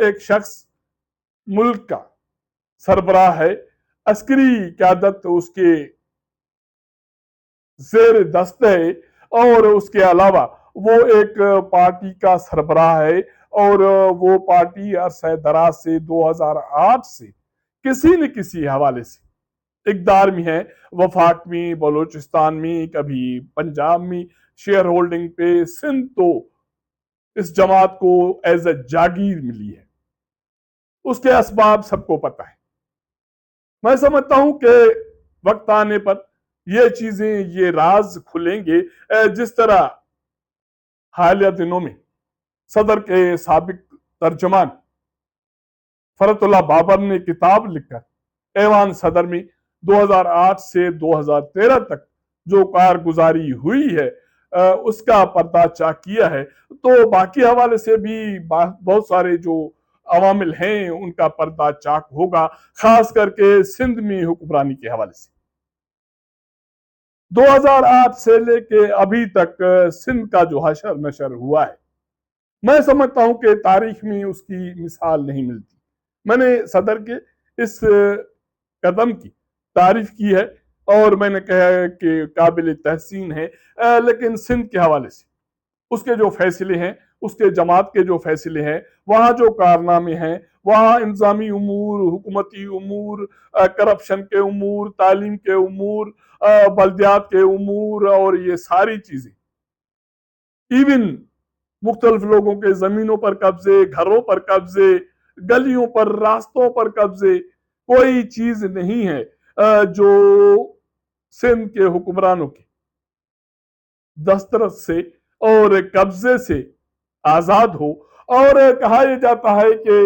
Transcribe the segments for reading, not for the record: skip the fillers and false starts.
ایک شخص ملک کا سربراہ ہے، عسکری قیادت اس کے زیر دست ہے، اور اس کے علاوہ وہ ایک پارٹی کا سربراہ ہے، اور وہ پارٹی عرصہ دراز سے 2008 سے کسی نہ کسی حوالے سے اقتدار میں ہے، وفاق میں، بلوچستان میں، کبھی پنجاب میں شیئر ہولڈنگ پہ۔ سندھ تو اس جماعت کو ایز اے جاگیر ملی ہے، اس کے اسباب سب کو پتہ ہے۔ میں سمجھتا ہوں کہ وقت آنے پر یہ چیزیں، یہ راز کھلیں گے، جس طرح حالیہ دنوں میں صدر کے سابق ترجمان فرت اللہ بابر نے کتاب لکھ کر ایوان صدر میں 2008 سے 2013 تک جو کارگزاری ہوئی ہے اس کا پردہ چاک کیا ہے، تو باقی حوالے سے بھی بہت سارے جو عوامل ہیں ان کا پردہ چاک ہوگا، خاص کر کے سندھ میں حکمرانی کے حوالے سے۔ 2008 سے لے کے ابھی تک سندھ کا جو حشر نشر ہوا ہے، میں سمجھتا ہوں کہ تاریخ میں اس کی مثال نہیں ملتی۔ میں نے صدر کے اس قدم کی تعریف کی ہے اور میں نے کہا ہے کہ قابل تحسین ہے، لیکن سندھ کے حوالے سے اس کے جو فیصلے ہیں، اس کے جماعت کے جو فیصلے ہیں، وہاں جو کارنامے ہیں، وہاں انتظامی امور، حکومتی امور، کرپشن کے امور، تعلیم کے امور، بلدیات کے امور، اور یہ ساری چیزیں، ایون مختلف لوگوں کے زمینوں پر قبضے، گھروں پر قبضے، گلیوں پر، راستوں پر قبضے، کوئی چیز نہیں ہے جو سندھ کے حکمرانوں کے دسترس سے اور قبضے سے آزاد ہو۔ اور کہا یہ جاتا ہے کہ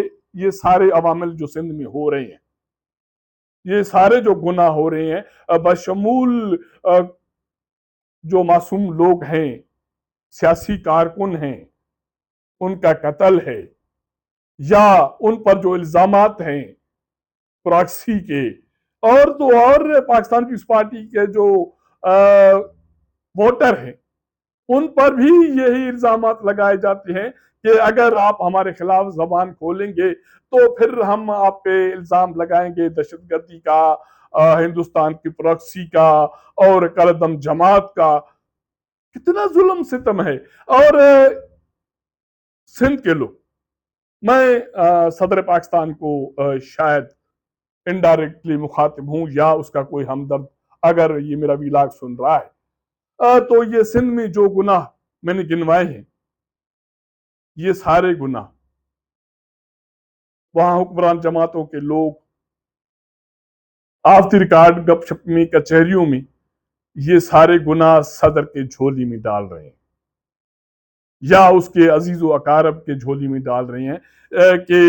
یہ سارے عوامل جو سندھ میں ہو رہے ہیں، یہ سارے جو گناہ ہو رہے ہیں، بشمول جو معصوم لوگ ہیں، سیاسی کارکن ہیں، ان کا قتل ہے، یا ان پر جو الزامات ہیں پراکسی کے، اور تو اور پاکستان پیپلز پارٹی کے جو ووٹر ہیں ان پر بھی یہی الزامات لگائے جاتے ہیں کہ اگر آپ ہمارے خلاف زبان کھولیں گے تو پھر ہم آپ پہ الزام لگائیں گے دہشت گردی کا، ہندوستان کی پراکسی کا، اور کالعدم جماعت کا۔ کتنا ظلم ستم ہے۔ اور سندھ کے لوگ، میں صدر پاکستان کو شاید انڈائریکٹلی مخاطب ہوں یا اس کا کوئی ہمدرد اگر یہ میرا ویلاگ سن رہا ہے، تو یہ سندھ میں جو گناہ میں نے گنوائے ہیں، یہ سارے گناہ وہاں حکمران جماعتوں کے لوگ آف دی ریکارڈ گپ شپ میں، کچہریوں میں، یہ سارے گناہ صدر کے جھولی میں ڈال رہے ہیں یا اس کے عزیز و اقارب کے جھولی میں ڈال رہے ہیں کہ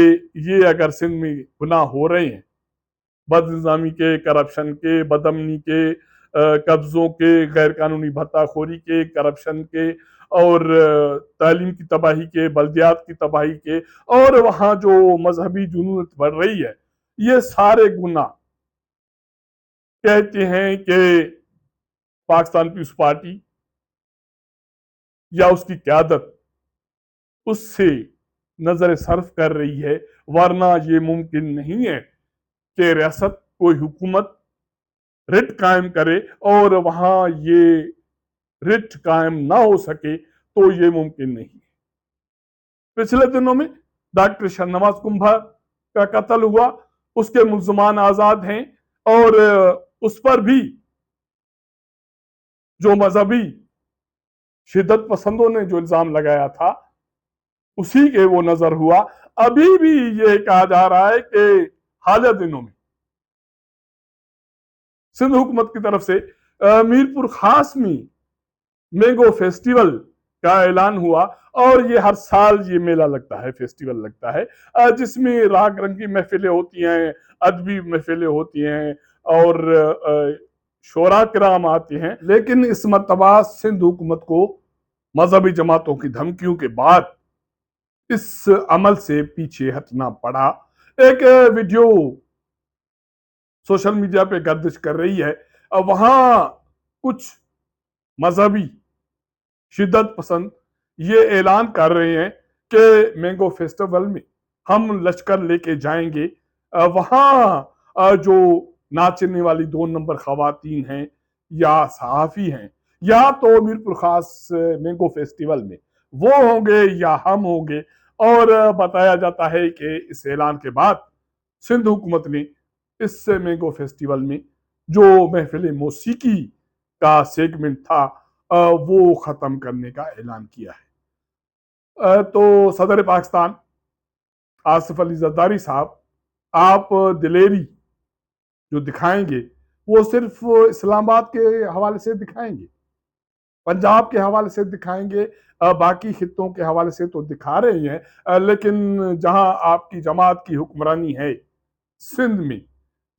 یہ اگر سندھ میں گناہ ہو رہے ہیں، بد نظامی کے، کرپشن کے، بد امنی کے، قبضوں کے، غیر قانونی بھتہ خوری کے، کرپشن کے، اور تعلیم کی تباہی کے، بلدیات کی تباہی کے، اور وہاں جو مذہبی جنونت بڑھ رہی ہے، یہ سارے گناہ کہتے ہیں کہ پاکستان پیپلز پارٹی یا اس کی قیادت اس سے نظر صرف کر رہی ہے، ورنہ یہ ممکن نہیں ہے کہ ریاست کوئی حکومت رٹ قائم کرے اور وہاں یہ رٹ قائم نہ ہو سکے، تو یہ ممکن نہیں ہے۔ پچھلے دنوں میں ڈاکٹر شہنواز کنبھا کا قتل ہوا، اس کے ملزمان آزاد ہیں، اور اس پر بھی جو مذہبی شدت پسندوں نے جو الزام لگایا تھا اسی کے وہ نظر ہوا۔ ابھی بھی یہ کہا جا رہا ہے کہ حالیہ دنوں میں سندھ حکومت کی طرف سے میرپور خاص میں مینگو فیسٹیول کا اعلان ہوا، اور یہ ہر سال یہ میلہ لگتا ہے، فیسٹیول لگتا ہے، جس میں راگ رنگی محفلیں ہوتی ہیں، ادبی محفلیں ہوتی ہیں، اور شعراء کرام آتے ہیں۔ لیکن اس مرتبہ سندھ حکومت کو مذہبی جماعتوں کی دھمکیوں کے بعد اس عمل سے پیچھے ہٹنا پڑا۔ ایک ویڈیو سوشل میڈیا پہ گردش کر رہی ہے، وہاں کچھ مذہبی شدت پسند یہ اعلان کر رہے ہیں کہ مینگو فیسٹیول میں ہم لشکر لے کے جائیں گے، وہاں جو ناچنے والی 2 نمبر خواتین ہیں یا صحافی ہیں یا تو میرپور خاص مینگو فیسٹیول میں وہ ہوں گے یا ہم ہوں گے، اور بتایا جاتا ہے کہ اس اعلان کے بعد سندھ حکومت نے اس مینگو فیسٹیول میں جو محفل موسیقی کا سیگمنٹ تھا وہ ختم کرنے کا اعلان کیا ہے۔ تو صدر پاکستان آصف علی زرداری صاحب، آپ دلیری جو دکھائیں گے وہ صرف اسلام آباد کے حوالے سے دکھائیں گے، پنجاب کے حوالے سے دکھائیں گے، باقی خطوں کے حوالے سے تو دکھا رہے ہیں، لیکن جہاں آپ کی جماعت کی حکمرانی ہے سندھ میں،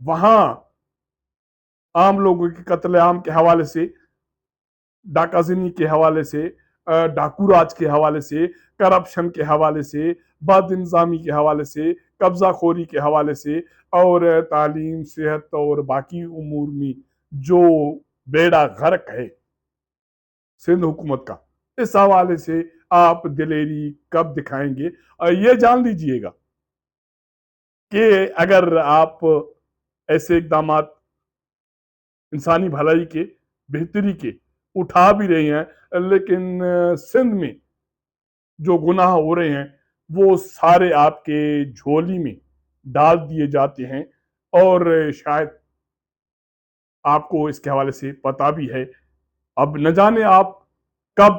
وہاں عام لوگوں کے قتل عام کے حوالے سے، ڈاکہ زنی کے حوالے سے، ڈاکو راج کے حوالے سے، کرپشن کے حوالے سے، بد انظامی کے حوالے سے، قبضہ خوری کے حوالے سے، اور تعلیم، صحت اور باقی امور میں جو بیڑا غرق ہے سندھ حکومت کا، اس حوالے سے آپ دلیری کب دکھائیں گے؟ یہ جان لیجئے گا کہ اگر آپ ایسے اقدامات انسانی بھلائی کے، بہتری کے اٹھا بھی رہے ہیں، لیکن سندھ میں جو گناہ ہو رہے ہیں وہ سارے آپ کے جھولی میں ڈال دیے جاتے ہیں، اور شاید آپ کو اس کے حوالے سے پتا بھی ہے۔ اب نہ جانے آپ کب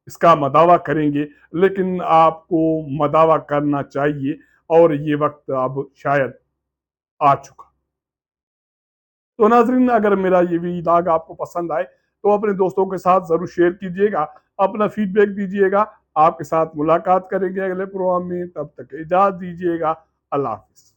اس کا مداوع کریں گے، لیکن آپ کو مداوع کرنا چاہیے، اور یہ وقت اب شاید آ چکا۔ تو ناظرین، اگر میرا یہ ویلاگ آپ کو پسند آئے تو اپنے دوستوں کے ساتھ ضرور شیئر کیجئے گا، اپنا فیڈ بیک دیجئے گا۔ آپ کے ساتھ ملاقات کریں گے اگلے پروگرام میں، تب تک اجازت دیجئے گا۔ اللہ حافظ۔